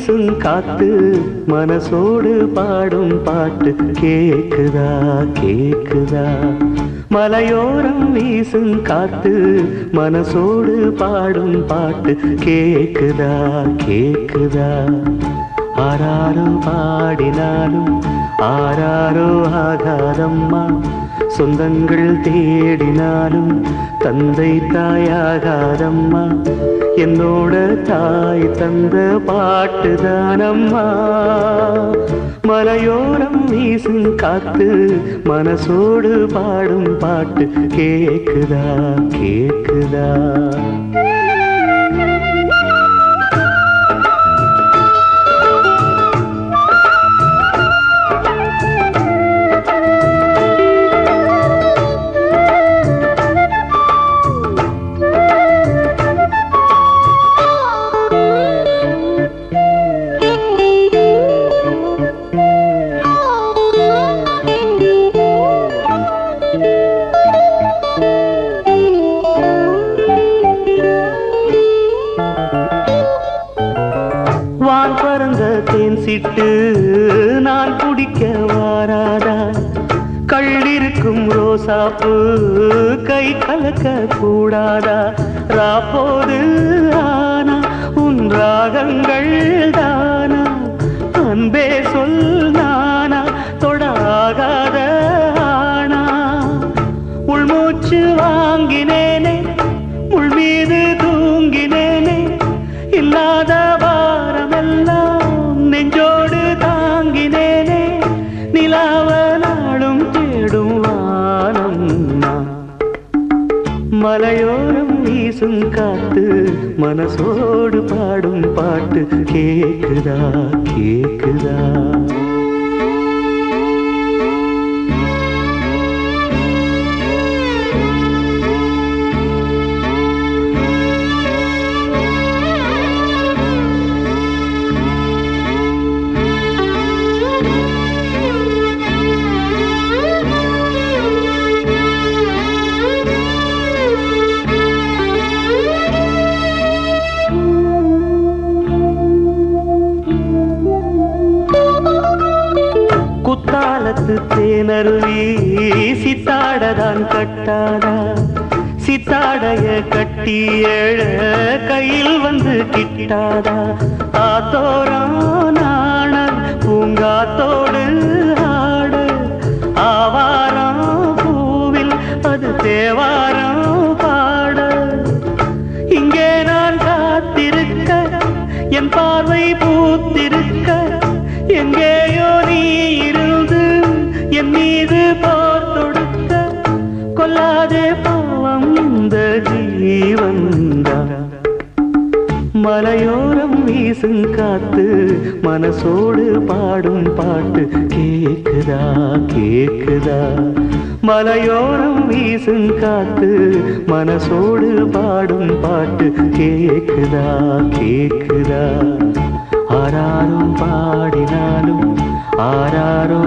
வீசும் காத்து மனசோடு பாடும் பாட்டு கேக்குதா கேக்குதா. மலையோரம் வீசும் காத்து மனசோடு பாடும் பாட்டு கேக்குதா கேக்குதா. ஆராரோ பாடினாலும் ஆராரோ ஆகாதம்மா, சொந்தங்கள் தேடினாலும் தந்தை தாயாகாதம்மா. என்னோட தாய் தந்த பாட்டுதானம்மா. மலையோரம் வீசும் காத்து மனசோடு பாடும் பாட்டு கேக்குதா கேக்குதா. வான் பறந்த தேன் சிட்டு நான் குடிக்க வாராதா. கள்ளிருக்கும் ரோசாப்பு கை கலக்க கூடாதா. ராப்போது ஆனா உன் ராகங்கள் தானா, அன்பே சொல் நானா தொடாகாத ஆனா. உள்மூச்சு வாங்கினேனே உள் மீது தூங்கினேனே, இல்லாத பாரமெல்லாம் நெஞ்சோடு தாங்கினேனே. நிலாவ நாடும் தேடும் வானம் நான். மலையோரம் வீசும் காத்து மனசோடு பாடும் பாட்டு கேக்குதா கேக்குதா. குத்தாலத்து தேனருவி சித்தாடதான் கட்டாதா. சித்தாடைய கட்டி ஏழ கையில் வந்து கிட்டாதா. ஆத்தோரம் நாணல் பூங்காத்தோடு ஆட, ஆவாரம் பூவில் அது தேவாரம் பாட. இங்கே நான் காத்திருக்க என் பார்வை பூத்திருக்க, எங்கேயோ நீ இருந்து என் மீது போர் தொடுக்க. கொல்லாதே பாவம் இந்த ஜீவன்தா. மலையோரம் வீசும் காத்து மனசோடு பாடும் பாட்டு கேக்குதா கேக்குதா. மலையோரம் வீசும் காத்து மனசோடு பாடும் பாட்டு கேக்குதா கேக்குதா. ஆராரும் பாடினாலும் ஆராரோ